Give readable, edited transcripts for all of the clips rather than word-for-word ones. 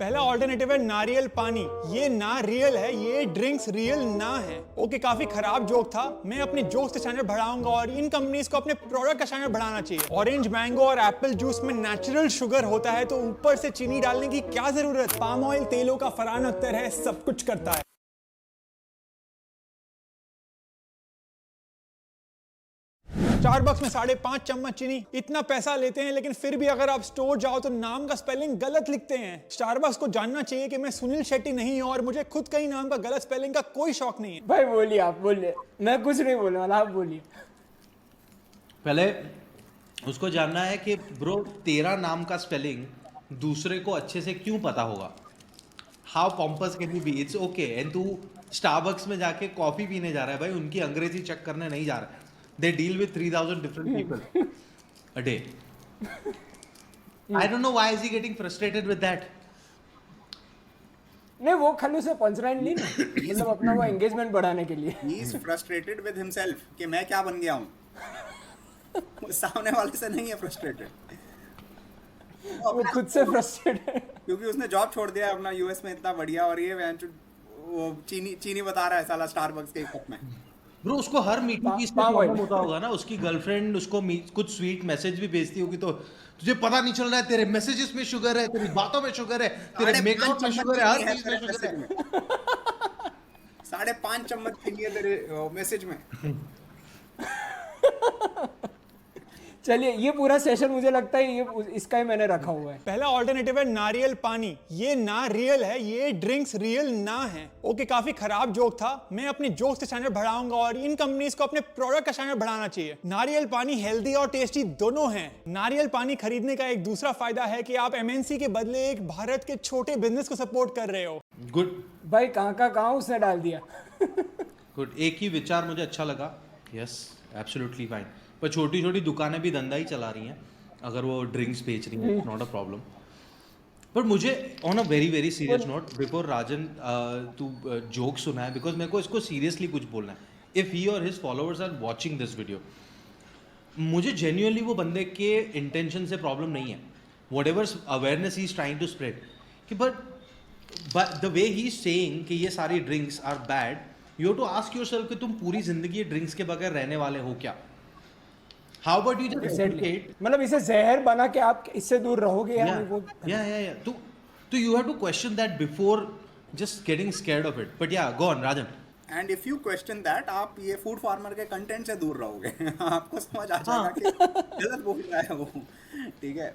पहला ऑल्टरनेटिव है नारियल पानी। ये ना रियल है, ये ड्रिंक्स रियल ना है। ओके, काफी खराब जोक था। मैं अपने जोक्स का स्टैंडर्ड बढ़ाऊंगा और इन कंपनीज को अपने प्रोडक्ट का स्टैंडर्ड बढ़ाना चाहिए। ऑरेंज मैंगो और एप्पल जूस में नेचुरल शुगर होता है तो ऊपर से चीनी डालने की क्या जरूरत। पाम ऑयल तेलों का फरहान अख्तर है, सब कुछ करता है। स्टारबक्स में 5.5 चम्मच चीनी, इतना पैसा लेते हैं लेकिन फिर भी अगर आप स्टोर जाओ तो नाम का स्पेलिंग गलत लिखते हैं। स्टारबक्स को जानना चाहिए कि मैं सुनील शेट्टी नहीं हूं और मुझे खुद कहीं नाम का गलत स्पेलिंग का कोई शौक नहीं है। भाई बोलिए, आप बोलिए, मैं कुछ नहीं बोलने वाला, आप बोलिए। पहले उसको जानना है कि ब्रो तेरा नाम का स्पेलिंग दूसरे को अच्छे से क्यों पता होगा। How pompous can you be, it's okay. And तू स्टारबक्स में जाके कॉफी पीने जा रहा है भाई, उनकी अंग्रेजी चेक करने नहीं जा रहा है। They deal with 3000 different people a day. I don't know why is he getting frustrated with that. नहीं, वो खाली से पंचलाइन ली ना, मतलब अपना वो एंगेजमेंट बढ़ाने के लिए। He is frustrated with himself कि मैं क्या बन गया हूँ। सामने वाले से नहीं है फ्रस्ट्रेटेड, वो खुद से फ्रस्ट्रेटेड। क्योंकि उसने जॉब छोड़ दिया अपना यूएस में इतना बढ़िया, और ये वो चीनी बता रहा है साला स्टारबक्स के कप में। ब्रो उसको हर मीटिंग की इससे प्रॉब्लम होता होगा ना। उसकी गर्लफ्रेंड उसको कुछ स्वीट मैसेज भी भेजती होगी तो तुझे पता नहीं चल रहा है, तेरे मैसेजेस में शुगर है, तेरी बातों में शुगर है, तेरे मेकअप में शुगर है, हर चीज में शुगर है। 5.5 चम्मच चीनी है तेरे मैसेज में। चलिए, ये पूरा सेशन मुझे लगता है ये इसका ही मैंने रखा हुआ है। पहला ऑल्टरनेटिव है नारियल पानी। ये ना रियल है, ये ड्रिंक्स रियल ना है। ओके, काफी खराब जोक था। मैं अपने जोक्स के स्टैंडर्ड बढ़ाऊंगा और इन कंपनीज को अपने प्रोडक्ट का स्टैंडर्ड बढ़ाना चाहिए। नारियल पानी हेल्दी और टेस्टी दोनों है। नारियल पानी खरीदने का एक दूसरा फायदा है कि आप एमएनसी के बदले एक भारत के छोटे बिजनेस को सपोर्ट कर रहे हो। गुड भाई कहाँ उसने डाल दिया। गुड, एक ही विचार मुझे अच्छा लगा। Yes, absolutely fine. पर छोटी छोटी दुकानें भी धंधा ही चला रही हैं, अगर वो ड्रिंक्स बेच रही हैं, नॉट अ प्रॉब्लम। पर मुझे on a very very serious note, before Rajan तू जोक सुना है, बिकॉज मेरे को इसको सीरियसली कुछ बोलना है। इफ ही और his followers are watching this video, मुझे जेन्युइनली वो बंदे के इंटेंशन से प्रॉब्लम नहीं है। Whatever awareness he is trying to spread कि but the way he is saying कि ये सारी drinks are bad, you have to ask yourself कि तुम पूरी जिंदगी ड्रिंक्स के बगैर रहने वाले हो क्या? How about you just educate, मतलब इसे जहर बना के आप इससे दूर रहोगे या नहीं, वो या तो you have to question that before just getting scared of it. But yeah, go on Rajan. And if you question that, आप ये फूड फार्मर के कंटेंट से दूर रहोगे। आपको समझ आ जाएगा कि गलत बोल रहा है वो। ठीक है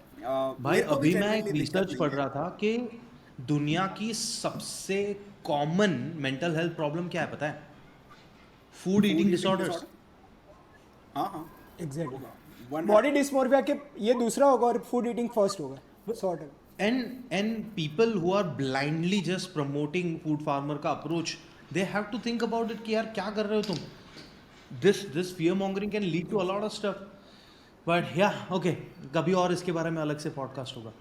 भाई अभी मैं एक रिसर्च पढ़ रहा था कि दुनिया की सबसे कॉमन मेंटल हेल्थ प्रॉब्लम क्या है पता है? Food eating disorders. हाँ एग्जैक्टली। बॉडी डिस्मोर्फिया के ये दूसरा होगा और फूड ईटिंग फर्स्ट होगा, sort. and people who are blindly just promoting food farmer का approach, they have to think about it कि यार क्या कर रहे हो तुम। this fear mongering can lead to a lot of stuff, but yeah, okay, कभी और इसके बारे में अलग से पॉडकास्ट होगा।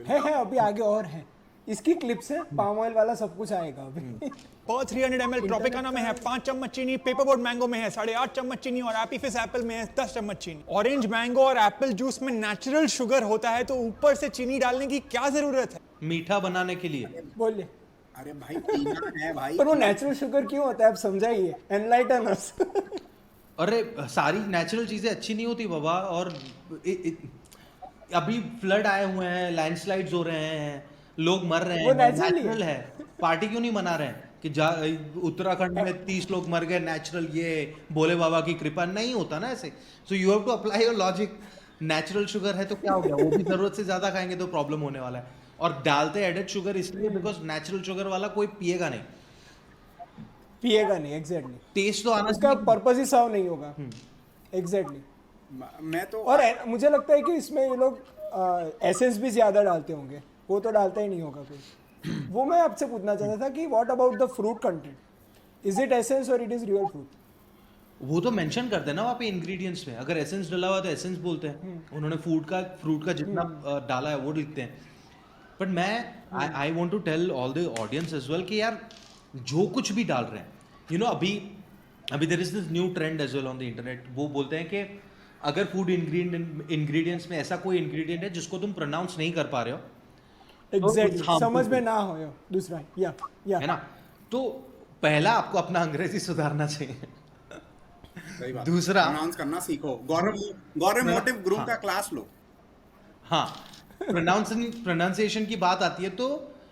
है अभी आगे और है, इसकी क्लिप्स है, पाम ऑयल वाला सब कुछ आएगा अभी। पर 300 ml ट्रॉपिकाना में है 5 चम्मच चीनी, पेपरबोर्ड मैंगो में है 8.5 चम्मच चीनी और एप्पी फिज एप्पल में है 10 चम्मच चीनी। ऑरेंज मैंगो और एप्पल जूस में नेचुरल शुगर होता है तो ऊपर से चीनी डालने की क्या जरूरत है। मीठा बनाने के लिए। बोलिए। अरे भाई पीना है भाई। पर वो नेचुरल शुगर क्यों होता है, आप समझाइए, एनलाइटन अस। अरे सारी नेचुरल चीजें अच्छी नहीं होती बाबा। और अभी फ्लड आए हुए हैं, लैंडस्लाइड्स हो रहे हैं, लोग मर रहे हैं, नेचुरल है। पार्टी क्यों नहीं मना रहे हैं कि उत्तराखंड में 30 लोग मर गए, नेचुरल, ये भोले बाबा की कृपा। नहीं होता ना ऐसे। So you have to apply your logic. Natural sugar है तो क्या हो गया, वो भी जरूरत से ज्यादा खाएंगे तो प्रॉब्लम होने वाला है। और डालते एडेड शुगर इसलिए बिकॉज नेचुरल शुगर वाला कोई पिएगा नहीं। एग्जैक्टली। टेस्ट तो आना, उसका पर्पस ही सर्व नहीं होगा। एग्जैक्टली। मैं तो और मुझे लगता है कि इसमें ये लोग एसेंस भी ज्यादा डालते होंगे, वो तो डालता ही नहीं होगा कोई। वो मैं आपसे पूछना चाहता था कि what about the fruit content, is it essence और इट इज रियल फ्रूट? वो तो मेंशन करते हैं ना वहाँ पे इंग्रेडिएंट्स में। अगर एसेंस डाला हुआ तो एसेंस बोलते हैं, उन्होंने फ्रूट का जितना डाला है वो लिखते हैं। बट मैं I want to tell all the audience as well कि यार जो कुछ भी डाल रहे हैं, यू नो, अभी there is this new trend as well on the internet. वो बोलते हैं कि अगर फूड इंग्रेडिएंट्स में ऐसा कोई इंग्रेडिएंट है जिसको तुम प्रोनाउंस नहीं कर पा रहे हो एग्जैक्टली harmful समझ में भी। ना हो दूसरा या है ना? तो पहला आपको अपना अंग्रेजी सुधारना चाहिए। सही बात। दूसरा- प्रोनाउंस करना सीखो। गौरव मोटिव ग्रुप हाँ। का क्लास लो। हाँ, प्रोनाउंसिएशन की बात आती है तो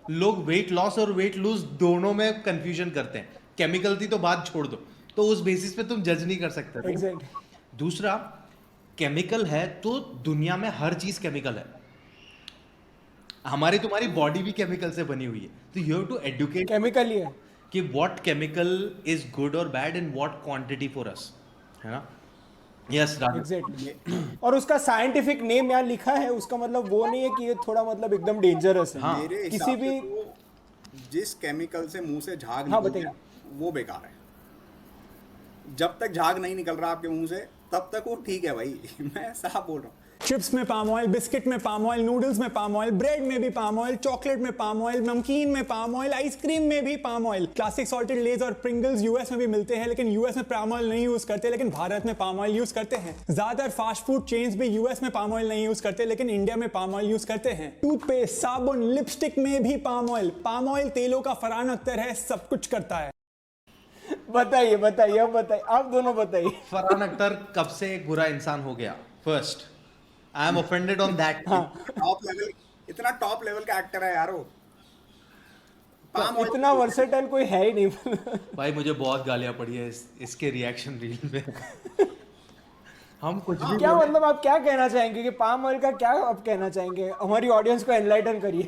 लोग वेट लॉस और वेट लूज दोनों में कंफ्यूजन करते हैं। केमिकल थी तो बात छोड़ दो, तो उस बेसिस पे तुम जज नहीं कर सकते। एग्जैक्टली दूसरा, केमिकल है तो दुनिया में हर चीज केमिकल है। हमारी तुम्हारी बॉडी भी केमिकल से बनी हुई है, तो you have to educate chemical ही है कि व्हाट केमिकल इज गुड और bad in what quantity for us, है ना? यस राज। एग्जैक्टली और उसका साइंटिफिक नेम यहाँ लिखा है, उसका मतलब वो नहीं है कि ये थोड़ा मतलब एकदम डेंजरस है। हाँ। मेरे किसी हिसाब भी से तो जिस केमिकल से मुंह से झाग हाँ, निकलती है बताइए। वो बेकार है। जब तक झाग नहीं निकल रहा आपके मुंह से तब तक वो ठीक है भाई। मैं साफ बोल रहा हूँ। चिप्स में पाम ऑयल, बिस्किट में पाम ऑयल, नूडल्स में पाम ऑयल, ब्रेड में भी पाम ऑयल, चॉकलेट में पाम ऑयल, नमकीन में पाम ऑयल, आइसक्रीम में भी पाम ऑयल। क्लासिक सॉल्टेड लेज और प्रिंगल्स यूएस में भी मिलते हैं, लेकिन यूएस में पाम ऑयल नहीं यूज करते, लेकिन भारत में पाम ऑयल यूज करते हैं। ज्यादातर फास्ट फूड चेन्स भी यूएस में पाम ऑयल नहीं यूज करते, लेकिन इंडिया में पाम ऑयल यूज करते हैं। टूथपेस्ट, साबुन, लिपस्टिक में भी पाम ऑयल। पाम ऑयल तेलों का फरहान अख्तर है, सब कुछ करता है। बताइए बताइए, अब बताइए, आप दोनों बताइए। फरहान अख्तर कब से एक बुरा इंसान हो गया? First, I am offended on that. इतना टॉप लेवल का एक्टर है यार वो। पाम ऑयल इतना वर्सेटाइल कोई है ही नहीं। भाई मुझे बहुत गालियां पड़ी है इसके रिएक्शन रील में। हम कुछ भी क्या मतलब आप क्या कहना चाहेंगे कि पाम ऑयल का क्या आप कहना चाहेंगे? हमारी ऑडियंस को एनलाइटन करिए।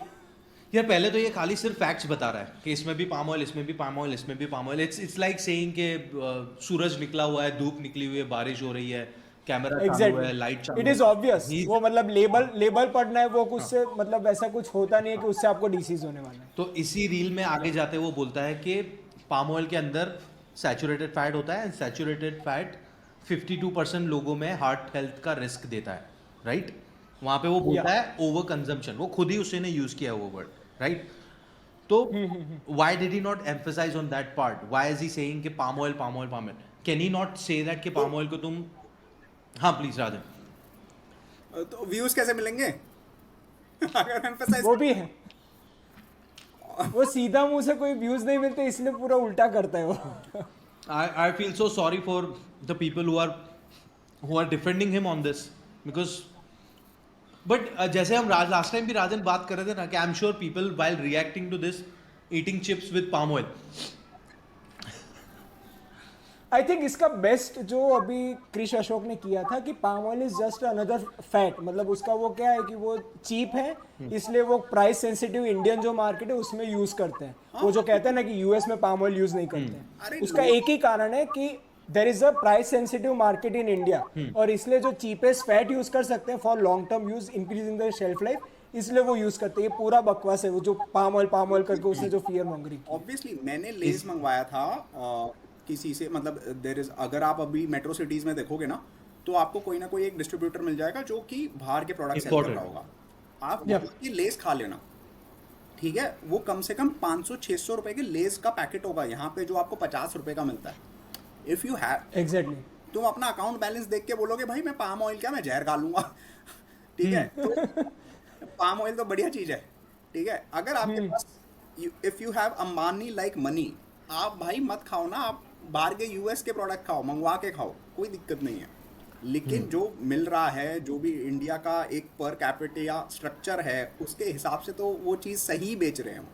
यार, पहले तो ये खाली सिर्फ फैक्ट्स बता रहा है कि इसमें भी पाम ऑयल, इसमें भी पाम ऑयल, इसमें भी palm oil. It's like saying कि सूरज निकला हुआ है, धूप निकली हुई है, बारिश हो रही है, कैमरा चालू है, लाइट चालू इट है। Is obvious. वो मतलब लेबल पढ़ना है, वो कुछ से मतलब ऐसा कुछ होता नहीं है कि उससे आपको डिसीज होने वाला है। तो इसी रील में आगे जाते वो बोलता है कि पाम ऑयल के अंदर सैचुरेटेड फैट होता है, सैचुरेटेड फैट 52% लोगों में हार्ट हेल्थ का रिस्क देता है, राइट? वहां पे वो बोलता है ओवर कंजम्पशन, वो खुद ही उसने यूज किया वो वर्ड, राइट? तो why did he not emphasize on that part? Why is he saying कि palm oil palm oil palm oil? Can he not say that कि पाम ऑयल को तुम, हाँ प्लीज राजन। तो व्यूज कैसे मिलेंगे? अगर एम्फसाइज वो भी है, वो सीधा मुंह से कोई व्यूज नहीं मिलते, इसलिए पूरा उल्टा करता है वो। I feel so sorry for the people who are defending him on this because but जैसे हम लास्ट टाइम भी राजन बात कर रहे थे ना कि I am sure people while reacting to this eating chips with palm oil। I think इसका बेस्ट जो अभी क्रिश अशोक ने किया था कि palm oil is just another fat, मतलब उसका वो क्या है कि वो चीप है, इसलिए वो प्राइस सेंसिटिव इंडियन जो मार्केट है उसमें यूज करते हैं। वो जो कहते हैं ना कि यूएस में पाम ऑयल यूज नहीं करते हैं, उसका एक ही कारण है कि देर is a price sensitive market in India, और इसलिए जो चीपेस्ट फैट यूज कर सकते हैं for long term use, increasing the shelf life, इसलिए वो यूज करते हैं। ये पूरा बकवास है वो जो पाम ऑयल करके उसने जो फियर मॉन्गरी की। ऑब्वियसली मैंने लेस मंगवाया था किसी से, मतलब देयर इज, अगर आप अभी मेट्रो सिटीज में देखोगे ना तो आपको कोई ना कोई एक डिस्ट्रीब्यूटर मिल जाएगा जो कि बाहर के प्रोडक्ट सेल कर रहा होगा। आप ये लेस खा लेना, ठीक है? वो कम से कम 500-600 रुपए के लेस का पैकेट होगा, यहाँ पे जो आपको 50 रुपए का मिलता है। इफ यू हैव, एग्जैक्टली, तुम अपना अकाउंट बैलेंस देख के बोलोगे भाई मैं पाम ऑयल क्या, मैं जहर खा लूंगा। ठीक है? तो पाम ऑयल तो बढ़िया चीज है, ठीक है? अगर आपके पास, if you have a money like money, आप भाई मत खाओ ना, आप बाहर के यूएस के प्रोडक्ट खाओ, मंगवा के खाओ, कोई दिक्कत नहीं है। लेकिन जो मिल रहा है, जो भी इंडिया का एक पर कैपिटा स्ट्रक्चर है, उसके हिसाब से तो वो चीज़ सही बेच रहे हैं।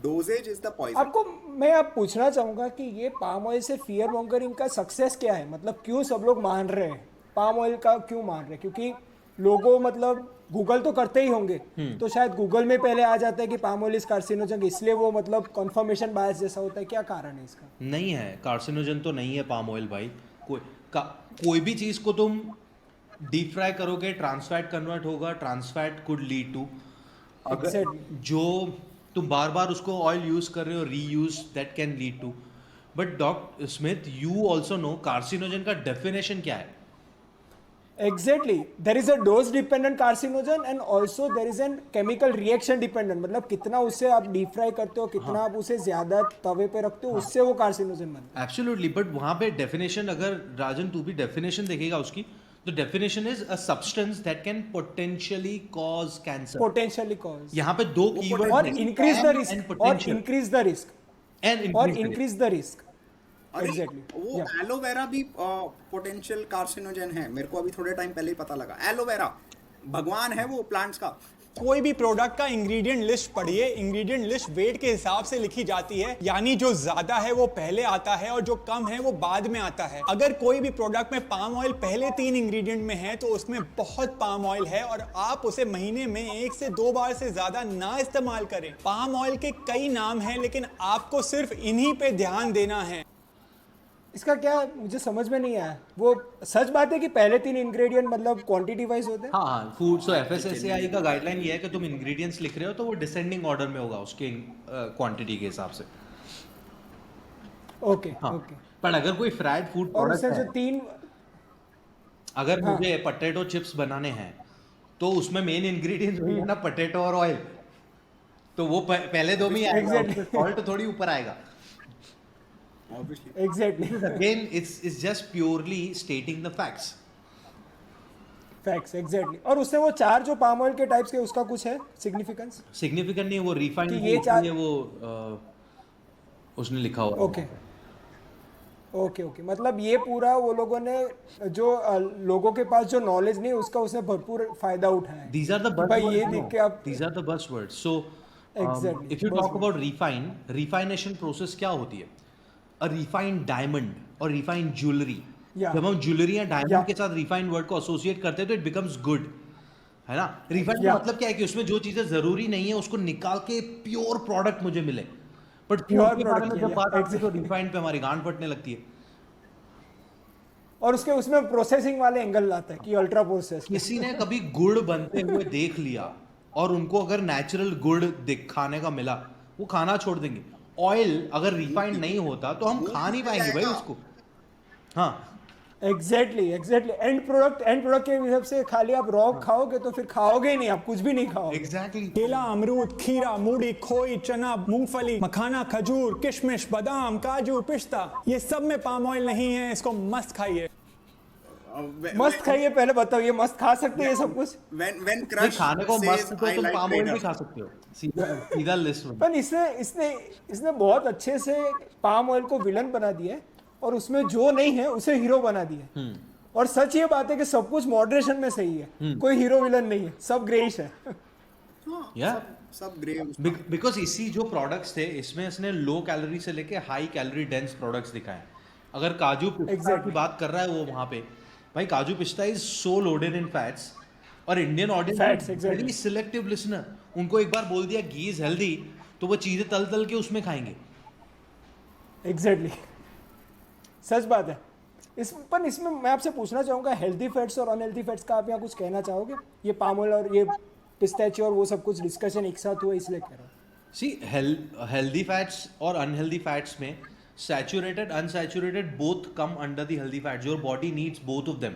Doses is the poison. आपको मैं आप पूछना चाहूंगा कि ये पाम ऑयल से फियर मॉन्गरिंग का सक्सेस क्या है? मतलब क्यों सब लोग मान रहे हैं पाम ऑयल का, क्यों मान रहे हैं? क्योंकि लोगों मतलब गूगल तो करते ही होंगे, तो शायद गूगल में पहले आ जाता है कि पाम ऑयल इज कार्सिनोजन, इसलिए वो मतलब कंफर्मेशन बायस जैसा होता है। क्या कारण है इसका? नहीं है, कार्सिनोजन तो नहीं है पाम ऑयल भाई। कोई भी चीज को तुम डीप फ्राई करोगे, ट्रांसफैट कन्वर्ट होगा, ट्रांसफैट कुड लीड टू, जो तुम बार बार उसको ऑयल यूज कर रहे हो, reuse, that can lead to. But doctor Smith, you also know carcinogen का डेफिनेशन क्या है? Exactly, there is a dose dependent carcinogen and also there is an chemical reaction dependent, मतलब कितना उससे आप डीप फ्राई करते हो, कितना आप उसे ज्यादा तवे पे रखते हो, उससे वो कार्सिनोजन बनता है। एब्सोल्युटली, बट वहां पे डेफिनेशन, अगर राजन तू भी डेफिनेशन देखेगा उसकी, The definition is a substance that can potentially cause cancer. Potentially cause यहाँ पे दो कीवर्ड और इंक्रीज द रिस्क और इंक्रीज द रिस्क और इंक्रीज द रिस्क अरे एग्जैक्टली वो एलोवेरा भी पोटेंशियल कार्सिनोजन है, मेरे को अभी थोड़े टाइम पहले ही पता लगा। एलोवेरा भगवान है वो प्लांट्स का। कोई भी प्रोडक्ट का इंग्रेडिएंट लिस्ट पढ़िए, इंग्रेडिएंट लिस्ट वेट के हिसाब से लिखी जाती है, यानी जो ज्यादा है वो पहले आता है और जो कम है वो बाद में आता है। अगर कोई भी प्रोडक्ट में पाम ऑयल पहले 3 इंग्रेडिएंट में है तो उसमें बहुत पाम ऑयल है और आप उसे महीने में 1 से 2 बार से ज्यादा ना इस्तेमाल करें। पाम ऑयल के कई नाम हैं लेकिन आपको सिर्फ इन्हीं पे ध्यान देना है। इसका क्या मुझे समझ में नहीं आया, वो सच बात है कि पहले 3 इंग्रेडिएंट मतलब क्वांटिटी वाइज होते हैं? हाँ, फूड सो एफएसएसएआई का गाइडलाइन ये है कि तुम इंग्रेडिएंट्स लिख रहे हो तो वो डिसेंडिंग ऑर्डर में होगा उसके क्वांटिटी के हिसाब से। ओके हाँ, ओके। पर अगर कोई फ्राइड फूड और प्रोडक्ट उससे जो है, 3 अगर मुझे पोटैटो चिप्स बनाने हैं तो उसमें मेन इंग्रेडिएंट्स होंगे ना पोटैटो और ऑयल, तो वो पहले 2 में ही आएगा, Exactly. सॉल्ट थोड़ी ऊपर आएगा। Obviously. Exactly Again, it's just purely stating the facts. Facts exactly. और उससे वो 4 जो पाम ऑयल के टाइप्स के उसका कुछ है सिग्निफिकेंस? सिग्निफिकेंट नहीं है, वो रिफाइंड कि ये चार- वो उसने लिखा हुआ है। ओके ओके ओके, मतलब ये पूरा वो लोगों ने जो लोगों के पास जो नॉलेज नहीं है उसका उसने भरपूर फायदा उठाया है। These are the भाई ये buzzwords. देख के आप These are the buzzwords. So, Exactly, if you talk buzzword. about refination process क्या होती है? A refined diamond और refined jewelry. Yeah. जब हम ज्वेलरी या डायमंड Yeah. के साथ रिफाइंड वर्ड को एसोसिएट करते हैं तो इट बिकम्स गुड, है ना? Refined Yeah. मतलब क्या है कि उसमें जो चीजें जरूरी नहीं है उसको निकाल के प्योर प्रोडक्ट मुझे मिले। बट Pure के बारे में product, जब yeah, बात आती है तो exactly. रिफाइंड पे हमारी गांड फटने लगती है। और उसके उसमें प्रोसेसिंग वाले एंगल लाता है कि अल्ट्रा प्रोसेस। किसी ने कभी गुड़ बनते हुए देख लिया और उनको अगर नेचुरल गुड़ खाने का मिला, वो खाना छोड़ देंगे। ऑयल अगर रिफाइंड नहीं होता तो हम खा नहीं पाएंगे भाई उसको। हाँ, एग्जैक्टली एंड प्रोडक्ट के हिसाब से खाली आप रॉ खाओगे तो फिर खाओगे ही नहीं, आप कुछ भी नहीं खाओगे। एग्जैक्टली। केला, अमरूद, खीरा, मूली, खोई, चना, मूंगफली, मखाना, खजूर, किशमिश, बादाम, काजू, पिस्ता, ये सब में पाम ऑयल नहीं है। इसको मस्त खाइए। मस्त खाइए, पहले बताओ ये मस्त खा सकते हैं ये सब कुछ? when crush खाने को says, मस्त तो "I तुम like पाम ऑयल भी Raider." खा सकते हो, सीधा लिस्ट में। पर इसने बहुत अच्छे से पाम ऑयल को विलन बना दिया है और उसमें जो नहीं है उसे हीरो बना दिया है। और सच ये बात है कि सब कुछ मॉडरेशन में सही है, कोई हीरो विलन नहीं है, सब ग्रेइश है। हाँ, Yeah. सब ग्रे बिकॉज इसी जो प्रोडक्ट्स थे इसमें इसने लो कैलोरी से लेके हाई कैलोरी डेंस प्रोडक्ट्स दिखाए। अगर काजू पिस्ता Exactly. की बात कर रहा है वो वहां पे, भाई kaju pista is so loaded in fats और Indian Fats, audience exactly. Very selective listener. उनको एक बार बोल दिया घी इज हेल्दी तो वो चीजें तल तल के उसमें खाएंगे। एग्जैक्टली सच बात है। इसमें मैं आपसे पूछना चाहूंगा, हेल्दी फैट्स और अनहेल्दी फैट्स का आप यहाँ कुछ कहना चाहोगे? ये पाम ऑयल और ये पिस्ताचियो और वो सब कुछ डिस्कशन एक साथ हुआ इसलिए कह रहा हूँ। सी हेल्दी फैट्स और अनहेल्दी फैट्स में saturated unsaturated both come under the healthy fats. Your body needs both of them,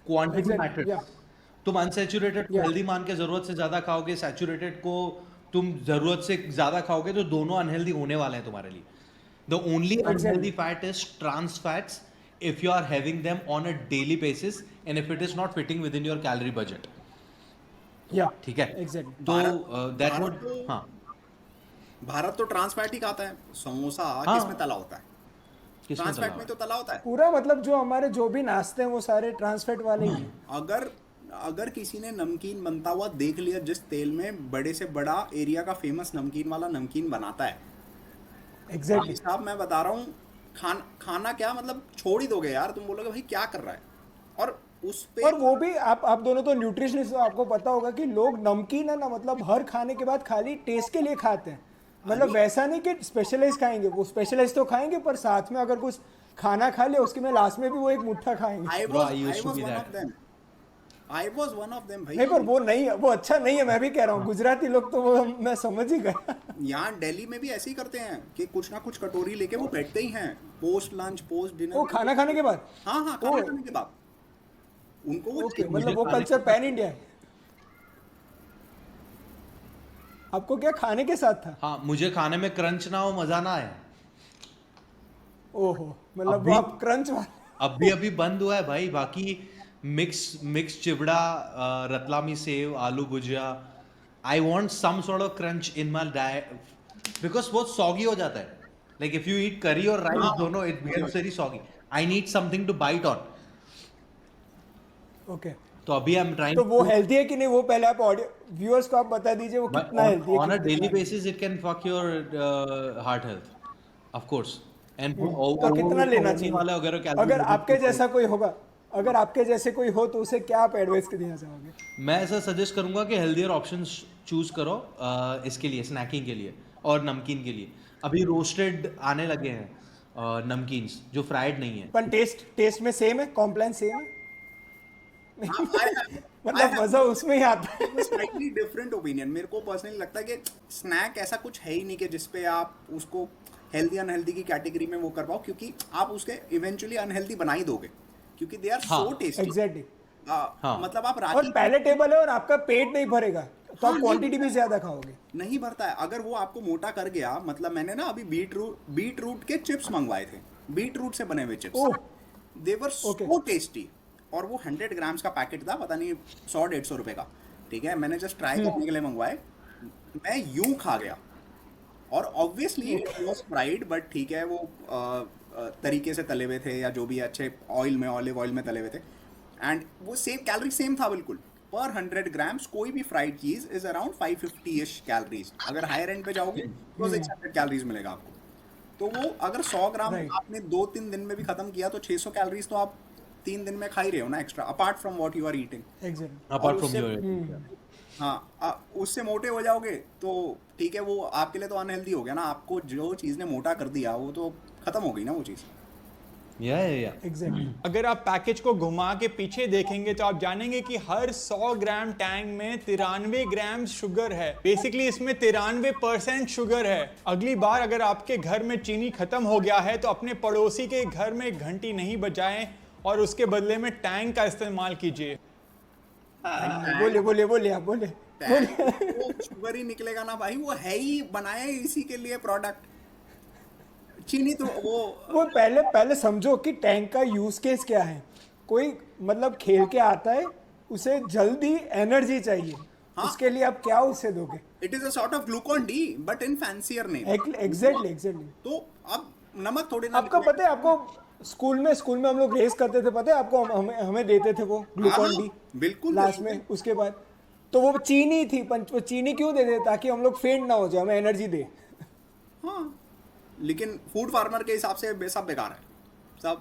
quantity Exactly, matters. yeah. तुम अनसैचुरेटेड को Yeah. हेल्दी मान के जरूरत से ज्यादा खाओगे, सैचुरेटेड को तुम जरूरत से ज्यादा खाओगे तो दोनों अनहेल्दी होने वाले हैं तुम्हारे लिए। The only unhealthy fat is trans fats if you are having them on a daily basis and if it is not fitting with in your calorie budget. या ठीक है, एग्जैक्टली। तो दैट भारत वुड तो- हाँ भारत तो ट्रांस फैट ही खाता है। समोसा हाँ। किसमें तला होता है? किसमें ट्रांस तला फैट में तो तला होता है। पूरा मतलब जो हमारे जो भी नाश्ते हैं वो सारे ट्रांसफैट वाले ही हैं। अगर किसी ने नमकीन बनता हुआ देख लिया जिस तेल में बड़े से बड़ा एरिया का फेमस नमकीन वाला नमकीन बनाता है, एग्जैक्टली साहब मैं बता रहा हूँ, खाना क्या मतलब छोड़ ही दोगे यार। तुम बोलोगे भाई क्या कर रहा है, और उस पे और वो भी आप दोनों तो न्यूट्रिशनिस्ट हो, आपको पता होगा कि लोग नमकीन है ना मतलब हर खाने के बाद खाली टेस्ट के लिए खाते हैं। मतलब वैसा नहीं कि स्पेशलाइज खाएंगे, वो स्पेशलाइज तो खाएंगे पर साथ में अगर कुछ खाना खा लिया उसके में लास्ट में भी वो एक मुट्ठा खाएंगे। I Bro, was I used to one be of that. them. I was one of them भाई। नहीं पर वो नहीं है, वो अच्छा नहीं है, मैं भी कह रहा हूँ। गुजराती लोग तो वो मैं समझ ही गया। यहाँ दिल्ली में भी ऐसे ही करते हैं कि कुछ ना कुछ कटोरी लेके वो बैठते ही हैं पोस्ट लंच पोस्ट डिनर। वो खाना खाने के बाद हाँ हाँ, खाना खाने के बाद उनको वो ओके, चाहिए। मतलब वो कल्चर पैन इंडिया है। आपको क्या खाने के साथ था? हाँ, मुझे खाने में क्रंच ना हो, मजा ना आए। ओहो, मतलब अभी- वो आप क्रंच वाले। अभी बंद हुआ है भाई, बाकी मिक्स चिवड़ा, रतलामी सेव, आलू भुजिया. I want some sort of crunch in my diet because बहुत soggy हो जाता है. Like if you eat curry or rice, दोनों it becomes very soggy. I need something to bite on. Okay तो अभी I'm trying. तो वो healthy है कि नहीं, वो पहले आप ऑडियो व्यूअर्स को आप बता दीजिए वो कितना हेल्दी है. On a daily basis, it can fuck your heart health, of course. And तो कितना लेना वाले चाहिए अगर आपके जैसा कोई होगा, अगर आपके जैसे कोई हो तो उसे क्या आप एडवाइस देना चाहोगे? मैं ऐसा सजेस्ट करूंगा कि हेल्दियर ऑप्शंस चूज करो इसके लिए, स्नैकिंग के लिए और नमकीन के लिए. अभी रोस्टेड आने लगे हैं नमकीन्स जो फ्राइड नहीं है. पर टेस्ट में सेम है, कॉम्प्लान सेम है, मतलब मजा उसमें ही आता है. Slightly different opinion. मेरे को पर्सनली लगता है कि स्नैक ऐसा कुछ है ही नहीं कि जिसपे आप उसको हेल्दी अनहेल्दी की कैटेगरी में वो कर पाओ, क्योंकि आप उसके इवेंचुअली अनहेल्दी बना ही दोगे, क्योंकि they are so tasty. Exactly. मतलब आप और रात पैलेटेबल है और आपका पेट नहीं भरेगा तो आप क्वांटिटी भी ज्यादा खाओगे. नहीं भरता है. अगर वो आपको मोटा कर गया, मतलब मैंने ना अभी बीट रूट के चिप्स मंगवाए थे, बीट रूट से बने हुए चिप्स. दे वर सो टेस्टी. और वो 100 ग्राम्स का पैकेट था, पता नहीं 100-150 रुपए का. ठीक है, मैंने जस्ट ट्राई करने के लिए मंगवाए. मैं यूं खा गया. और obviously it was fried, but ठीक है, वो तरीके से तले हुए थे या जो भी अच्छे ऑयल में, ऑलिव ऑयल में तले हुए थे. एंड वो सेम कैलोरी सेम था बिल्कुल. पर 100 ग्राम्स कोई भी फ्राइड चीज इज अराउंड 550-ish कैलोरीज. अगर हायर एंड पे जाओगे तो 600 कैलोरीज मिलेगा आपको. तो वो अगर 100 ग्राम आपने 2-3 दिन में भी खत्म किया तो 600 कैलोरीज तो आप 3 दिन में खा ही रहे हो ना extra, apart from what you are eating. Exactly. Apart from your. हाँ, उससे मोटे हो जाओगे तो ठीक है, वो आपके लिए तो अनहेल्दी हो गया ना. आपको जो चीज़ ने मोटा कर दिया वो तो खत्म हो गई ना वो चीज़. या एग्जैक्टली. अगर आप पैकेज को घुमा के पीछे देखेंगे तो आप जानेंगे कि हर 100 ग्राम टैंग में 93 ग्राम शुगर है. बेसिकली इसमें 93% शुगर है. अगली बार अगर आपके घर में चीनी खत्म हो गया है तो अपने पड़ोसी के घर में घंटी नहीं बजाएं और उसके बदले में टैंग का इस्तेमाल कीजिए. बोलिए आप बोलिए. वो शुगर ही निकलेगा ना भाई, वो है ही बनाए इसी के लिए प्रोडक्ट. चीनी तो वो पहले समझो कि टैंक का यूज केस क्या है. कोई मतलब खेल के आता है, उसे जल्दी एनर्जी चाहिए. उसके लिए आप क्या उसे दोगे? It is a sort of Glucon D but in fancier name. Exactly. तो अब नमक थोड़े ना आपको पता है, आपको स्कूल में हम लोग रेस करते थे, पता है आपको, हमें देते थे वो ग्लूकॉन डी बिल्कुल लास्ट में. उसके बाद तो वो चीनी थी, वो चीनी क्यों देते? ताकि हम लोग फेंट ना हो जाए, हमें एनर्जी दे. हाँ, लेकिन फूड फार्मर के हिसाब से सब बेकार है.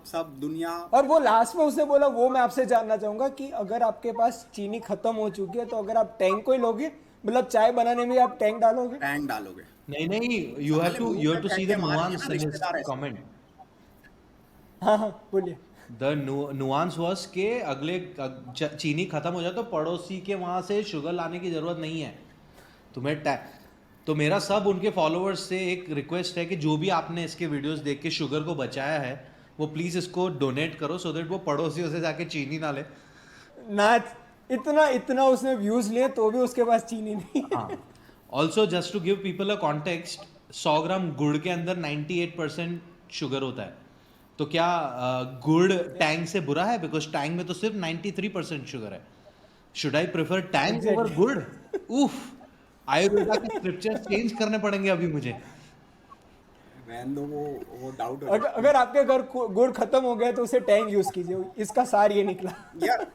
सब दुनिया. और वो लास्ट में उसने बोला, वो मैं आपसे जानना चाहूंगा कि अगर आपके पास चीनी खत्म हो चुकी है तो अगर आप टैंक को ही लोगे, मतलब चाय बनाने में आप टैंक डालोगे? नहीं, you have to see the nuance in his comment. हाँ बोलिए. The nuance was के अगले चीनी खत्म हो जाए तो पड़ोसी के वहां से शुगर लाने की जरूरत नहीं है तुम्हें. तो मेरा सब उनके फॉलोअर्स से एक रिक्वेस्ट है कि जो भी आपने इसके वीडियोस देख के शुगर को बचाया है वो प्लीज इसको डोनेट करो, सो दैट वो पड़ोसियों से जाके चीनी ना ले. ना इतना उसने व्यूज लिए तो भी उसके पास चीनी नहीं. Also just to give people a context, 100 gram गुड़ के अंदर 98% शुगर होता है. तो क्या गुड़ टैंग से बुरा है? बिकॉज टैंग में तो सिर्फ 93% शुगर है. Should I prefer Tang over गुड़? उफ, आयुर्वेदा के स्क्रिप्चर्स चेंज करने पड़ेंगे अभी मुझे. वो डाउट. अगर आपके घर गुड़ खत्म हो गया तो उसे टैंग यूज कीजिए. इसका सार ये निकला. यार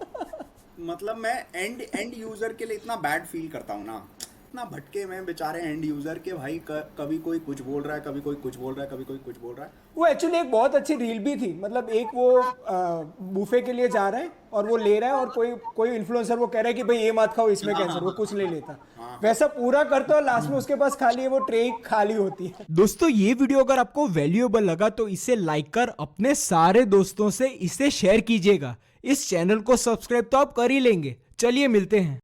मतलब मैं एंड यूजर के लिए इतना बैड फील करता हूँ ना, इतना भटके मैं बेचारे एंड यूजर के भाई. कभी कोई कुछ बोल रहा है, कभी कोई कुछ बोल रहा है, कभी कोई कुछ बोल रहा है. वो एक्चुअली एक बहुत अच्छी रील भी थी. मतलब एक वो बुफे के लिए जा रहा है और वो ले रहा है और कोई इन्फ्लुएंसर वो कह रहा है कि भाई ये मत खाओ, इसमें कैंसर. वो कुछ नहीं लेता, वैसा पूरा करता और लास्ट में उसके पास खाली है वो ट्रे खाली होती है. दोस्तों, ये वीडियो अगर आपको वैल्यूएबल लगा तो इसे लाइक कर अपने सारे दोस्तों से इसे शेयर कीजिएगा. इस चैनल को सब्सक्राइब तो आप कर ही लेंगे. चलिए मिलते हैं.